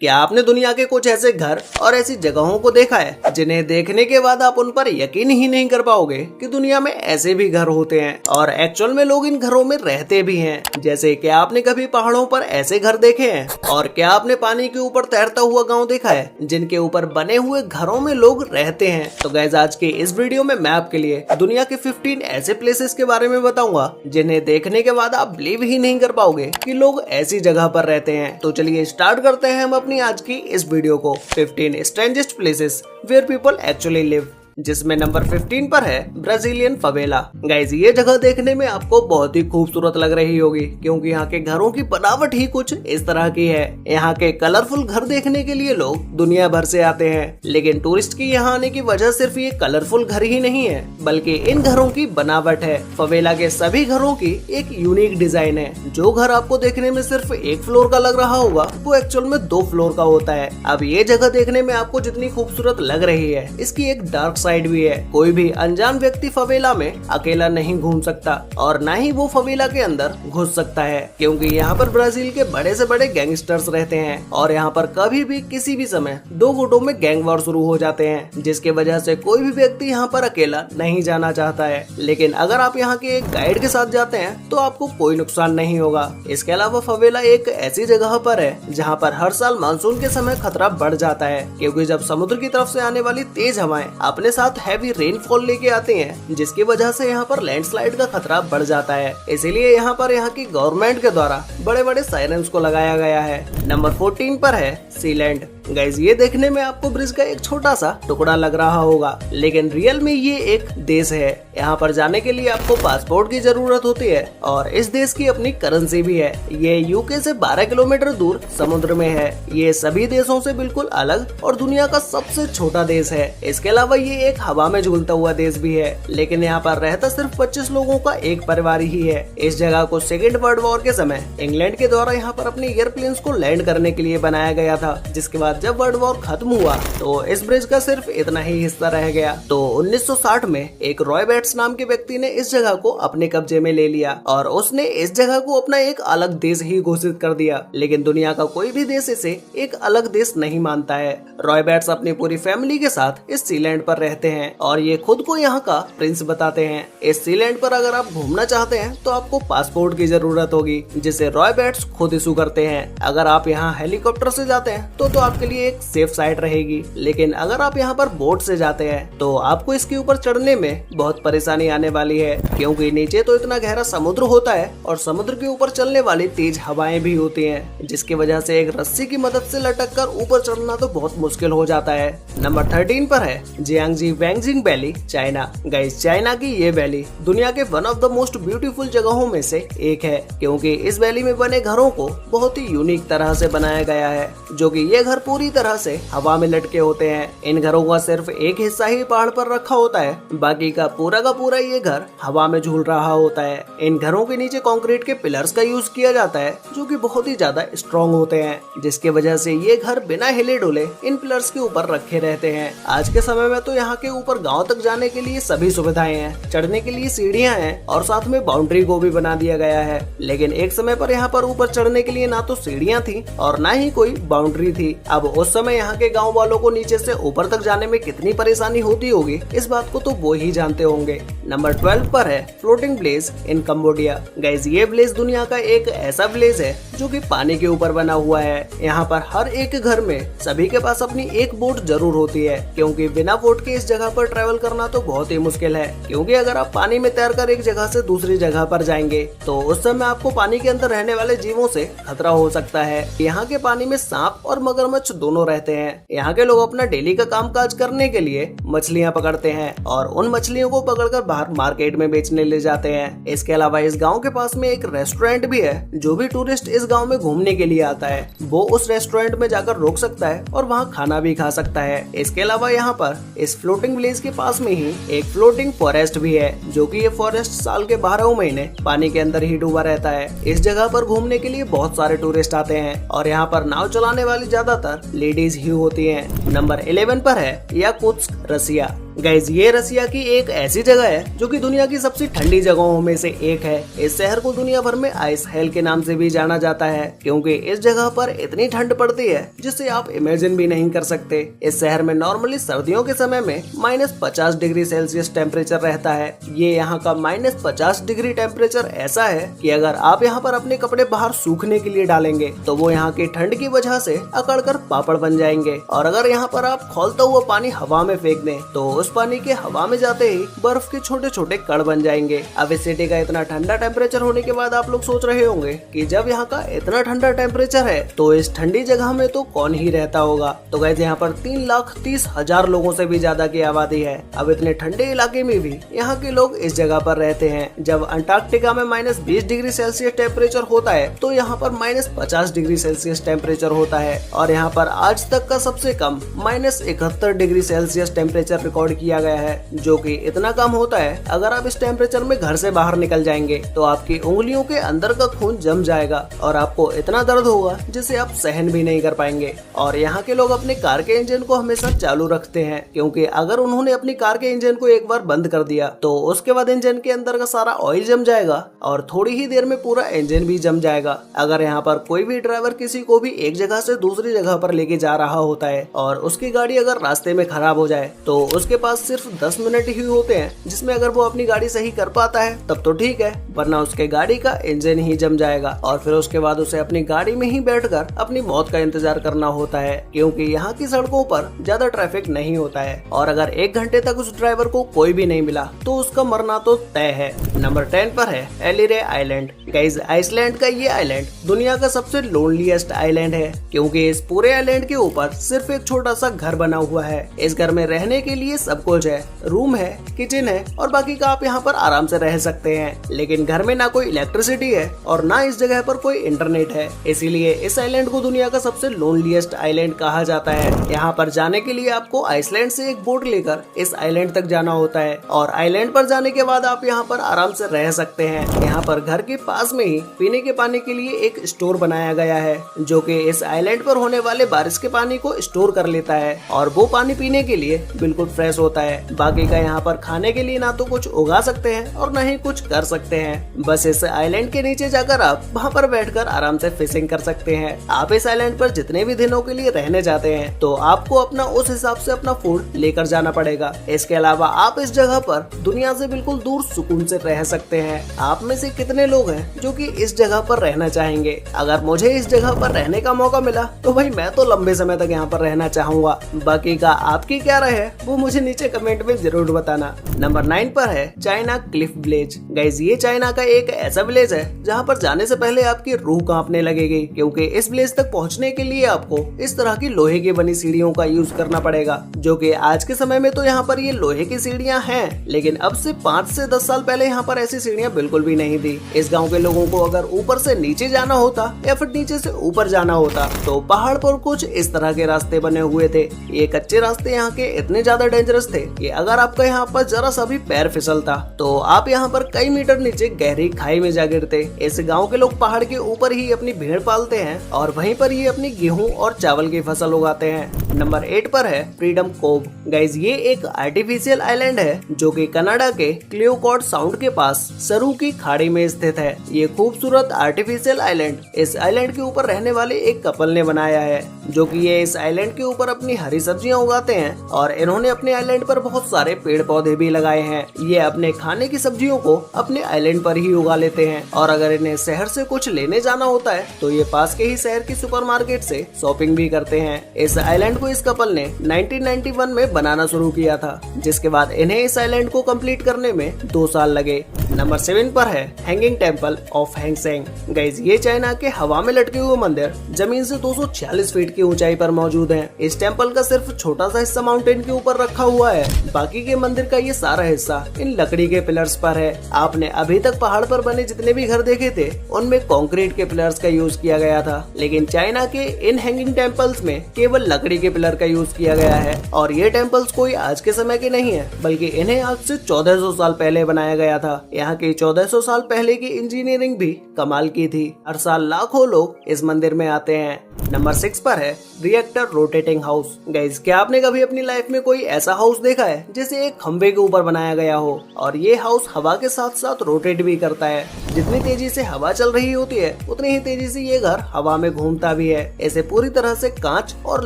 क्या आपने दुनिया के कुछ ऐसे घर और ऐसी जगहों को देखा है जिन्हें देखने के बाद आप उन पर यकीन ही नहीं कर पाओगे कि दुनिया में ऐसे भी घर होते हैं और एक्चुअल में लोग इन घरों में रहते भी हैं। जैसे क्या आपने कभी पहाड़ों पर ऐसे घर देखे हैं और क्या आपने पानी के ऊपर तैरता हुआ गांव देखा है जिनके ऊपर बने हुए घरों में लोग रहते हैं। तो गाइस, आज के इस वीडियो में मैं आपके लिए दुनिया के 15 ऐसे प्लेसेस के बारे में बताऊंगा जिन्हें देखने के बाद आप बिलीव ही नहीं कर पाओगे कि लोग ऐसी जगह पर रहते हैं। तो चलिए स्टार्ट करते हैं हम अपनी आज की इस वीडियो को 15 strangest places where people actually live, जिसमें नंबर 15 पर है ब्राजीलियन फवेला। गाइस, ये जगह देखने में आपको बहुत ही खूबसूरत लग रही होगी क्योंकि यहाँ के घरों की बनावट ही कुछ इस तरह की है। यहाँ के कलरफुल घर देखने के लिए लोग दुनिया भर से आते हैं, लेकिन टूरिस्ट की यहाँ आने की वजह सिर्फ ये कलरफुल घर ही नहीं है बल्कि इन घरों की बनावट है। फवेला के सभी घरों की एक यूनिक डिजाइन है। जो घर आपको देखने में सिर्फ एक फ्लोर का लग रहा होगा वो एक्चुअल में 2 फ्लोर का होता है। अब ये जगह देखने में आपको जितनी खूबसूरत लग रही है, इसकी एक डार्क साइड भी है। कोई भी अनजान व्यक्ति फवेला में अकेला नहीं घूम सकता और न ही वो फवेला के अंदर घुस सकता है, क्योंकि यहाँ पर ब्राजील के बड़े से बड़े गैंगस्टर्स रहते हैं और यहाँ पर कभी भी किसी भी समय 2 गुटों में गैंग वॉर शुरू हो जाते हैं, जिसके वजह से कोई भी व्यक्ति यहाँ पर अकेला नहीं जाना चाहता है। लेकिन अगर आप यहाँ के एक गाइड के साथ जाते हैं तो आपको कोई नुकसान नहीं होगा। इसके अलावा फवेला एक ऐसी जगह पर है जहाँ पर हर साल मानसून के समय खतरा बढ़ जाता है, क्योंकि जब समुद्र की तरफ से आने वाली तेज हवाएं अपने साथ हैवी रेनफॉल लेके आते हैं, जिसकी वजह से यहाँ पर लैंडस्लाइड का खतरा बढ़ जाता है। इसीलिए यहाँ पर यहाँ की गवर्नमेंट के द्वारा बड़े बड़े साइरेंस को लगाया गया है। नंबर 14 पर है सीलैंड। गाइस, ये देखने में आपको ब्रिज का एक छोटा सा टुकड़ा लग रहा होगा, लेकिन रियल में ये एक देश है। यहाँ पर जाने के लिए आपको पासपोर्ट की जरूरत होती है और इस देश की अपनी करेंसी भी है। ये यूके से 12 किलोमीटर दूर समुद्र में है। ये सभी देशों से बिल्कुल अलग और दुनिया का सबसे छोटा देश है। इसके अलावा ये एक हवा में झूलता हुआ देश भी है, लेकिन यहाँ पर रहता सिर्फ 25 लोगों का एक परिवार ही है। इस जगह को सेकेंड वर्ल्ड वॉर के समय इंग्लैंड के द्वारा यहाँ पर अपने एयरप्लेन्स को लैंड करने के लिए बनाया गया था, जिसके बाद जब वर्ल्ड वॉर खत्म हुआ तो इस ब्रिज का सिर्फ इतना ही हिस्सा रह गया। तो 1960 में एक रॉय बैट्स नाम के व्यक्ति ने इस जगह को अपने कब्जे में ले लिया और उसने इस जगह को अपना एक अलग देश ही घोषित कर दिया। लेकिन दुनिया का कोई भी देश इसे एक अलग देश नहीं मानता है। रॉय बैट्स अपनी पूरी फैमिली के साथ इस सीलैंड पर रहते हैं और ये खुद को यहाँ का प्रिंस बताते हैं। इस सीलैंड पर अगर आप घूमना चाहते हैं तो आपको पासपोर्ट की जरूरत होगी, जिसे रॉय बैट्स खुद इशू करते हैं। अगर आप यहाँ हेलीकॉप्टर से जाते हैं तो आपके लिए एक सेफ साइड रहेगी, लेकिन अगर आप यहाँ पर बोट से जाते हैं तो आपको इसके ऊपर चढ़ने में बहुत परेशानी आने वाली है, क्योंकि नीचे तो इतना गहरा समुद्र होता है और समुद्र के ऊपर चलने वाली तेज हवाएं भी होती हैं, जिसकी वजह से एक रस्सी की मदद से लटक कर ऊपर चढ़ना तो बहुत मुश्किल हो जाता है। नंबर 13 पर है जियांगजी वैंगजिंग वैली, चाइना। गाइस, चाइना की ये वैली दुनिया के one of the most beautiful जगहों में से एक है, क्योंकि इस वैली में बने घरों को बहुत ही यूनिक तरह से बनाया गया है, जो कि ये घर पूरी तरह से हवा में लटके होते हैं। इन घरों का सिर्फ एक हिस्सा ही पहाड़ पर रखा होता है, बाकी का पूरा ये घर हवा में झूल रहा होता है। इन घरों के नीचे कंक्रीट के पिलर्स का यूज किया जाता है, जो कि बहुत ही ज्यादा स्ट्रॉन्ग होते हैं, जिसकी वजह से ये घर बिना हिले डुले इन पिलर्स के ऊपर रखे रहते हैं। आज के समय में तो यहाँ के ऊपर गाँव तक जाने के लिए सभी सुविधाएं हैं, चढ़ने के लिए सीढ़ियाँ हैं और साथ में बाउंड्री को भी बना दिया गया है। लेकिन एक समय पर यहाँ पर ऊपर चढ़ने के लिए ना तो सीढ़ियाँ थी और ना ही कोई बाउंड्री थी। अब उस समय यहाँ के गांव वालों को नीचे से ऊपर तक जाने में कितनी परेशानी होती होगी, इस बात को तो वो ही जानते होंगे। नंबर 12 पर है floating village in Cambodia. Guys, ये विलेज दुनिया का एक ऐसा विलेज है जो कि पानी के ऊपर बना हुआ है। यहाँ पर हर एक घर में सभी के पास अपनी एक बोट जरूर होती है, क्योंकि बिना बोट के इस जगह पर ट्रेवल करना तो बहुत ही मुश्किल है। क्योंकि अगर आप पानी में तैरकर एक जगह से दूसरी जगह पर जाएंगे तो उस समय आपको पानी के अंदर रहने वाले जीवों से खतरा हो सकता है। यहाँ के पानी में सांप और मगरमच्छ दोनों रहते हैं। यहाँ के लोग अपना डेली का कामकाज करने के लिए मछलियाँ पकड़ते हैं और उन मछलियों को पकड़कर बाहर मार्केट में बेचने ले जाते हैं। इसके अलावा इस गांव के पास में एक रेस्टोरेंट भी है। जो भी टूरिस्ट इस गांव में घूमने के लिए आता है वो उस रेस्टोरेंट में जाकर रुक सकता है और वहाँ खाना भी खा सकता है। इसके अलावा यहाँ पर इस फ्लोटिंग विलेज के पास में ही एक फ्लोटिंग फॉरेस्ट भी है, जो कि ये फॉरेस्ट साल के 12 महीने पानी के अंदर ही डूबा रहता है। इस जगह पर घूमने के लिए बहुत सारे टूरिस्ट आते हैं और यहाँ पर नाव चलाने वाली ज्यादातर लेडीज ही होती हैं। नंबर 11 पर है याकुत्स्क, रसिया। गाइज ये रसिया की एक ऐसी जगह है जो कि दुनिया की सबसे ठंडी जगहों में से एक है। इस शहर को दुनिया भर में आइस हेल के नाम से भी जाना जाता है, क्योंकि इस जगह पर इतनी ठंड पड़ती है जिसे आप इमेजिन भी नहीं कर सकते। इस शहर में नॉर्मली सर्दियों के समय में -50 डिग्री सेल्सियस टेम्परेचर रहता है। ये यहाँ का -50 डिग्री टेम्परेचर ऐसा है कि अगर आप यहाँ पर अपने कपड़े बाहर सूखने के लिए डालेंगे तो वो यहाँ की ठंड की वजह से अकड़ कर पापड़ बन जाएंगे। और अगर यहाँ पर आप खौलता हुआ पानी हवा में फेंक दें तो उस पानी के हवा में जाते ही बर्फ के छोटे छोटे कण बन जाएंगे। अब इस सिटी का इतना ठंडा टेम्परेचर होने के बाद आप लोग सोच रहे होंगे कि जब यहाँ का इतना ठंडा टेम्परेचर है तो इस ठंडी जगह में तो कौन ही रहता होगा। तो गाइस यहाँ पर 3,30,000 लोगों से भी ज्यादा की आबादी है। अब इतने ठंडे इलाके में भी यहाँ के लोग इस जगह पर रहते हैं। जब अंटार्कटिका में -20 डिग्री सेल्सियस टेम्परेचर होता है तो यहाँ पर -50 डिग्री सेल्सियस टेम्परेचर होता है। और यहाँ पर आज तक का सबसे कम -71 डिग्री सेल्सियस टेम्परेचर रिकॉर्ड किया गया है, जो कि इतना कम होता है अगर आप इस टेम्परेचर में घर से बाहर निकल जाएंगे तो आपकी उंगलियों के अंदर का खून जम जाएगा और आपको इतना दर्द होगा जिसे आप सहन भी नहीं कर पाएंगे। और यहाँ के लोग अपने कार के इंजन को हमेशा चालू रखते हैं, क्योंकि अगर उन्होंने अपनी कार के इंजन को एक बार बंद कर दिया तो उसके बाद इंजन के अंदर का सारा ऑयल जम जाएगा और थोड़ी ही देर में पूरा इंजन भी जम जाएगा। अगर यहाँ पर कोई भी ड्राइवर किसी को भी एक जगह से दूसरी जगह पर लेके जा रहा होता है और उसकी गाड़ी अगर रास्ते में खराब हो जाए तो उसके पास सिर्फ 10 मिनट ही होते हैं, जिसमें अगर वो अपनी गाड़ी सही कर पाता है तब तो ठीक है, वरना उसके गाड़ी का इंजन ही जम जाएगा और फिर उसके बाद उसे अपनी गाड़ी में ही बैठकर अपनी मौत का इंतजार करना होता है, क्योंकि यहाँ की सड़कों पर ज्यादा ट्रैफिक नहीं होता है। और अगर 1 घंटे तक उस ड्राइवर को कोई भी नहीं मिला तो उसका मरना तो तय है। नंबर 10 पर है एलिरे आइलैंड। गाइस आइसलैंड का ये आइलैंड दुनिया का सबसे लोनलीएस्ट आइलैंड है, क्योंकि इस पूरे आइलैंड के ऊपर सिर्फ एक छोटा सा घर बना हुआ है। इस घर में रहने के लिए सब कुछ है, रूम है, किचन है और बाकी का आप यहाँ पर आराम से रह सकते हैं। लेकिन घर में ना कोई इलेक्ट्रिसिटी है और ना इस जगह पर कोई इंटरनेट है, इसीलिए इस आइलैंड को दुनिया का सबसे लोनलीएस्ट आइलैंड कहा जाता है। यहाँ पर जाने के लिए आपको आइसलैंड से एक बोट लेकर इस आइलैंड तक जाना होता है और आइलैंड पर जाने के बाद आप यहाँ पर आराम से रह सकते हैं। यहाँ पर घर के पास में ही पीने के पानी के लिए एक स्टोर बनाया गया है, जो कि इस आइलैंड पर होने वाले बारिश के पानी को स्टोर कर लेता है और वो पानी पीने के लिए बिल्कुल फ्रेश होता है। बाकी का यहाँ पर खाने के लिए ना तो कुछ उगा सकते हैं और न ही कुछ कर सकते हैं। बस इस आइलैंड के नीचे जाकर आप वहाँ पर बैठकर आराम से फिशिंग कर सकते हैं। आप इस आइलैंड पर जितने भी दिनों के लिए रहने जाते हैं तो आपको अपना उस हिसाब से अपना फूड लेकर जाना पड़ेगा। इसके अलावा आप इस जगह पर दुनिया से बिल्कुल दूर सुकून से रह सकते हैं। आप में से कितने लोग हैं जो कि इस जगह पर रहना चाहेंगे? अगर मुझे इस जगह पर रहने का मौका मिला तो भाई मैं तो लंबे समय तक यहाँ पर रहना चाहूंगा। बाकी का आपकी क्या राय है वो मुझे नीचे कमेंट में जरूर बताना। नंबर 9 पर है चाइना क्लिफ विलेज। गाइस ये चाइना का एक ऐसा विलेज है जहाँ पर जाने से पहले आपकी रूह कांपने लगेगी, क्योंकि इस विलेज तक पहुँचने के लिए आपको इस तरह की लोहे की बनी सीढ़ियों का यूज करना पड़ेगा, जो कि आज के समय में तो यहाँ पर ये लोहे की सीढ़ियाँ हैं, लेकिन अब से 5 से 10 साल पहले यहाँ पर ऐसी सीढ़ियाँ बिल्कुल भी नहीं थी। इस गाँव के लोगों को अगर ऊपर से नीचे जाना होता या फिर नीचे से ऊपर जाना होता तो पहाड़ पर कुछ इस तरह के रास्ते बने हुए थे। ये कच्चे रास्ते यहाँ के इतने ज्यादा डेंजरस थे कि अगर आपका यहाँ पर जरा सा भी पैर फिसलता तो आप यहाँ पर कई मीटर नीचे गहरी खाई में जा गिरते। इस गांव के लोग पहाड़ के ऊपर ही अपनी भेड़ पालते हैं और वहीं पर ही अपनी गेहूं और चावल की फसल उगाते हैं। नंबर 8 पर है फ्रीडम कोव। गाइज ये एक आर्टिफिशियल आइलैंड है जो कि कनाडा के क्लियोकॉट साउंड के पास सरू की खाड़ी में स्थित है। ये खूबसूरत आर्टिफिशियल आइलैंड इस आइलैंड के ऊपर रहने वाले एक कपल ने बनाया है, जो कि ये इस आइलैंड के ऊपर अपनी हरी सब्जियां उगाते हैं और इन्होंने अपने आइलैंड पर बहुत सारे पेड़ पौधे भी लगाए हैं। ये अपने खाने की सब्जियों को अपने आइलैंड पर ही उगा लेते हैं और अगर इन्हें शहर से कुछ लेने जाना होता है तो ये पास के ही शहर की सुपरमार्केट से शॉपिंग भी करते हैं। इस आइलैंड को इस कपल ने 1991 में बनाना शुरू किया था, जिसके बाद इन्हें इस आइलैंड को कंप्लीट करने में 2 साल लगे। नंबर 7 पर है hanging temple of Hang Seng. Guys ये चाइना के हवा में लटके हुए मंदिर जमीन से 246 फीट की ऊंचाई पर मौजूद है। इस टेम्पल का सिर्फ छोटा सा हिस्सा माउंटेन के ऊपर रखा हुआ है, बाकी के मंदिर का ये सारा हिस्सा इन लकड़ी के पिलर्स पर है। आपने अभी तक पहाड़ पर बने जितने भी घर देखे थे उनमें कंक्रीट के पिलर्स का यूज किया गया था, लेकिन चाइना के इन हैंगिंग टेम्पल्स में केवल लकड़ी के के पिलर का यूज किया गया है और ये टेम्पल्स कोई आज के समय के नहीं है, बल्कि इन्हें आज से 1400 साल पहले बनाया गया था। यहाँ की 1400 साल पहले की इंजीनियरिंग भी कमाल की थी। हर साल लाखों लोग इस मंदिर में आते हैं। नंबर 6 पर है रिएक्टर रोटेटिंग हाउस। गाइस, क्या आपने कभी अपनी लाइफ में कोई ऐसा हाउस देखा है जिसे एक खंबे के ऊपर बनाया गया हो और ये हाउस हवा के साथ साथ रोटेट भी करता है। जितनी तेजी से हवा चल रही होती है उतनी ही तेजी से ये घर हवा में घूमता भी है। इसे पूरी तरह से कांच और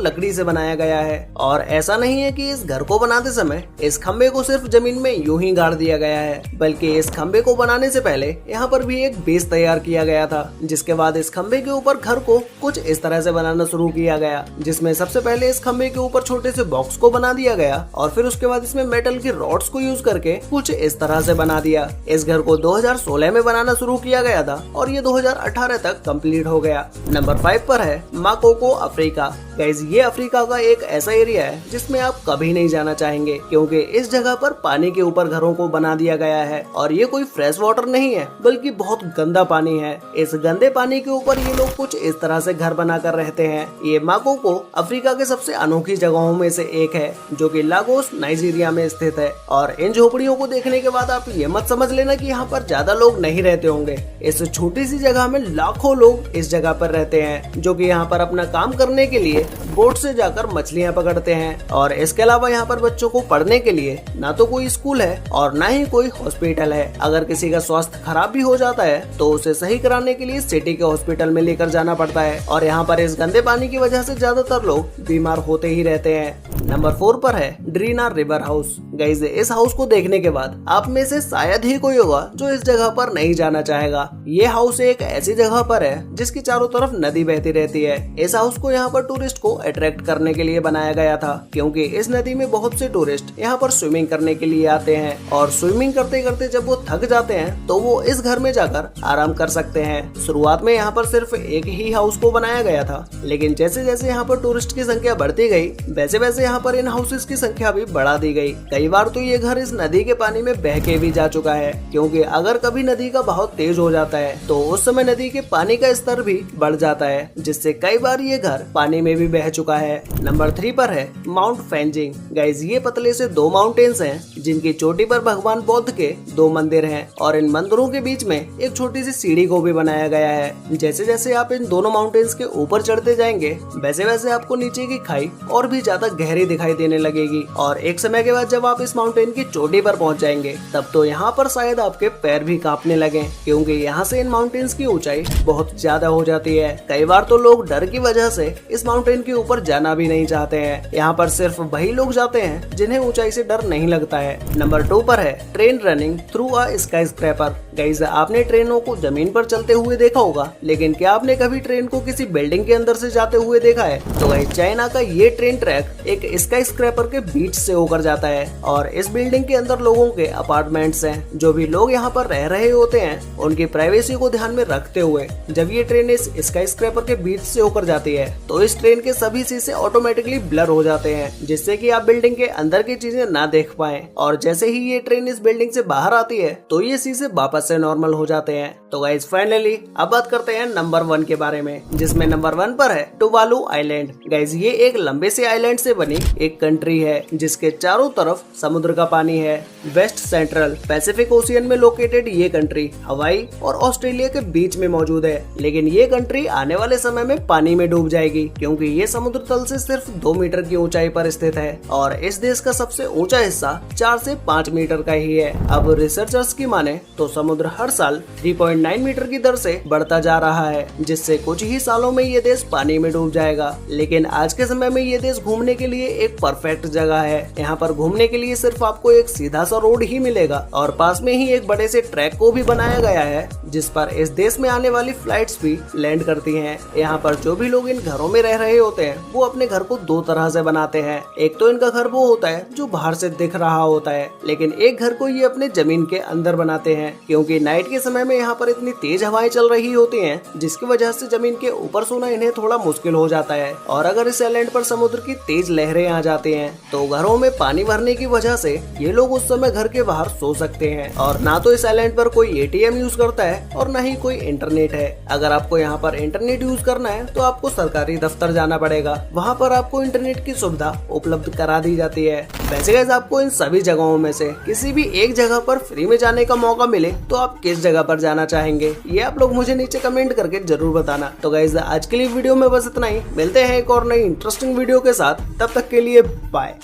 लकड़ी से बनाया गया है और ऐसा नहीं है कि इस घर को बनाते समय इस खंबे को सिर्फ जमीन में यूं ही गाड़ दिया गया है, बल्कि इस खंबे को बनाने से पहले यहाँ पर भी एक बेस तैयार किया गया था, जिसके बाद इस खंबे के ऊपर घर को कुछ इस तरह से बनाना शुरू किया गया, जिसमें सबसे पहले इस खंबे के ऊपर छोटे से बॉक्स को बना दिया गया और फिर उसके बाद इसमें मेटल की रॉड्स को यूज करके कुछ इस तरह से बना दिया। इस घर को 2016 में बनाना शुरू किया गया था और ये 2018 तक कंप्लीट हो गया। नंबर 5 पर है माकोको अफ्रीका। गाइस, ये अफ्रीका का एक ऐसा एरिया है जिसमें आप कभी नहीं जाना चाहेंगे, क्योंकि इस जगह पर पानी के ऊपर घरों को बना दिया गया है और ये कोई फ्रेश वाटर नहीं है, बल्कि बहुत गंदा पानी है। इस गंदे पानी के ऊपर ये लोग कुछ इस तरह से घर बनाकर रहते हैं। ये माकोको अफ्रीका के सबसे अनोखी जगहों में से एक है, जो कि लागोस नाइजीरिया में स्थित है। और इन झोपड़ियों को देखने के बाद आप ये मत समझ लेना कि यहाँ पर ज्यादा लोग नहीं रहते होंगे। इस छोटी सी जगह में लाखों लोग इस जगह पर रहते हैं, जो कि यहाँ पर अपना काम करने के लिए बोट से जाकर मछलियाँ पकड़ते हैं। और इसके अलावा यहाँ पर बच्चों को पढ़ने के लिए ना तो कोई स्कूल है और ना ही कोई हॉस्पिटल है। अगर किसी का स्वास्थ्य खराब भी हो जाता है तो उसे सही कराने के लिए सिटी के हॉस्पिटल में लेकर जाना पड़ता है और यहाँ पर इस गंदे पानी की वजह से ज्यादातर लोग बीमार होते ही रहते हैं। नंबर 4 पर है ड्रीना रिवर हाउस। गाइस, इस हाउस को देखने के बाद आप में से शायद ही कोई होगा जो इस जगह पर नहीं जाना चाहेगा। ये हाउस एक ऐसी जगह पर है जिसकी चारों तरफ नदी बहती रहती है। इस हाउस को यहाँ पर टूरिस्ट को अट्रैक्ट करने के लिए बनाया गया था, क्योंकि इस नदी में बहुत से टूरिस्ट यहाँ पर स्विमिंग करने के लिए आते हैं और स्विमिंग करते करते जब वो थक जाते हैं तो वो इस घर में जाकर आराम कर सकते हैं। शुरुआत में यहाँ पर सिर्फ एक ही हाउस को बनाया गया था, लेकिन जैसे जैसे यहाँ पर टूरिस्ट की संख्या बढ़ती गई वैसे वैसे यहाँ पर इन हाउसेस की संख्या भी बढ़ा दी गई। कई बार तो ये घर इस नदी के पानी में बह के भी जा चुका है, क्योंकि अगर कभी नदी का बहाव तेज हो जाता है तो उस समय नदी के पानी का स्तर भी बढ़ जाता है, जिससे कई बार ये घर पानी में भी बह चुका है। नंबर 3 पर है माउंट फैंजिंग। गाइस, ये पतले से 2 माउंटेन्स हैं जिनकी चोटी पर भगवान बौद्ध के 2 मंदिर हैं और इन मंदिरों के बीच में एक छोटी सी सीढ़ी को भी बनाया गया है। जैसे जैसे आप इन दोनों माउंटेन्स के ऊपर चढ़ते जाएंगे वैसे वैसे आपको नीचे की खाई और भी ज्यादा गहरी दिखाई देने लगेगी और एक समय के बाद जब आप इस माउंटेन की चोटी पर पहुंच जाएंगे तब तो यहाँ पर शायद आपके पैर भी कांपने लगे, क्योंकि यहाँ से इन माउंटेन्स की ऊंचाई बहुत ज्यादा हो जाती है। कई बार तो लोग डर की वजह से इस माउंटेन के ऊपर जाना भी नहीं चाहते हैं। यहाँ पर सिर्फ वही लोग जाते हैं जिन्हें ऊंचाई से डर नहीं लगता है। नंबर 2 पर है train running through a sky scraper. Guys, आपने ट्रेनों को जमीन पर चलते हुए देखा होगा, लेकिन क्या आपने कभी ट्रेन को किसी बिल्डिंग के अंदर से जाते हुए देखा है? तो गाइस, चाइना का ये ट्रेन ट्रैक एक स्काई स्क्रैपर के बीच से होकर जाता है और इस बिल्डिंग के अंदर लोगों के अपार्टमेंट्स हैं। जो भी लोग यहाँ पर रह रहे होते हैं उनकी प्राइवेसी को ध्यान में रखते हुए जब ये ट्रेन इस स्काई स्क्रैपर के बीच से होकर जाती है तो इस ट्रेन के सभी शीशे ऑटोमेटिकली ब्लर हो जाते हैं, जिससे कि आप बिल्डिंग के अंदर की चीजें ना देख पाएं। और जैसे ही ये ट्रेन इस बिल्डिंग से बाहर आती है तो ये शीशे वापस से नॉर्मल हो जाते हैं। तो गाइस, फाइनली अब बात करते हैं नंबर 1 के बारे में, जिसमें नंबर 1 पर है टुवालू आइलैंड। गाइस, ये एक लंबे से आइलैंड से बनी एक कंट्री है जिसके चारों तरफ समुद्र का पानी है। वेस्ट सेंट्रल पैसिफिक ओशियन में लोकेटेड ये कंट्री हवाई और ऑस्ट्रेलिया के बीच में मौजूद है, लेकिन ये कंट्री आने वाले समय में पानी में डूब जाएगी, क्योंकि ये समुद्र तल से सिर्फ 2 मीटर की ऊंचाई पर स्थित है और इस देश का सबसे ऊंचा हिस्सा 4 से 5 मीटर का ही है। अब रिसर्चर्स की माने तो समुद्र हर साल 3.9 मीटर की दर से बढ़ता जा रहा है, जिससे कुछ ही सालों में ये देश पानी में डूब जाएगा। लेकिन आज के समय में ये देश घूमने के लिए एक परफेक्ट जगह है। यहाँ पर घूमने के लिए सिर्फ आपको एक सीधा सा रोड ही मिलेगा और पास में ही एक बड़े से ट्रैक को भी बनाया गया है जिस पर इस देश में आने वाली फ्लाइट्स भी लैंड करती हैं। यहाँ पर जो भी लोग इन घरों में रह रहे होते हैं वो अपने घर को 2 तरह से बनाते हैं। एक तो इनका घर वो होता है जो बाहर से दिख रहा होता है, लेकिन एक घर को ये अपने जमीन के अंदर बनाते हैं, क्योंकि नाइट के समय में यहाँ पर इतनी तेज हवाएं चल रही होती हैं जिसकी वजह से जमीन के ऊपर सोना इन्हें थोड़ा मुश्किल हो जाता है। और अगर इस आइलैंड पर समुद्र की तेज लहरें बाढ़ें आ जाते हैं तो घरों में पानी भरने की वजह से ये लोग उस समय घर के बाहर सो सकते हैं और ना तो इस आइलैंड पर कोई एटीएम यूज करता है और ना ही कोई इंटरनेट है। अगर आपको यहाँ पर इंटरनेट यूज करना है तो आपको सरकारी दफ्तर जाना पड़ेगा, वहाँ पर आपको इंटरनेट की सुविधा उपलब्ध करा दी जाती है। वैसे गाइस आपको इन सभी जगहों में से किसी भी एक जगह पर फ्री में जाने का मौका मिले तो आप किस जगह पर जाना चाहेंगे, ये आप लोग मुझे नीचे कमेंट करके जरूर बताना। तो गाइस आज के लिए वीडियो में बस इतना ही, मिलते हैं एक और नई इंटरेस्टिंग वीडियो के साथ, तब तक के लिए बाय।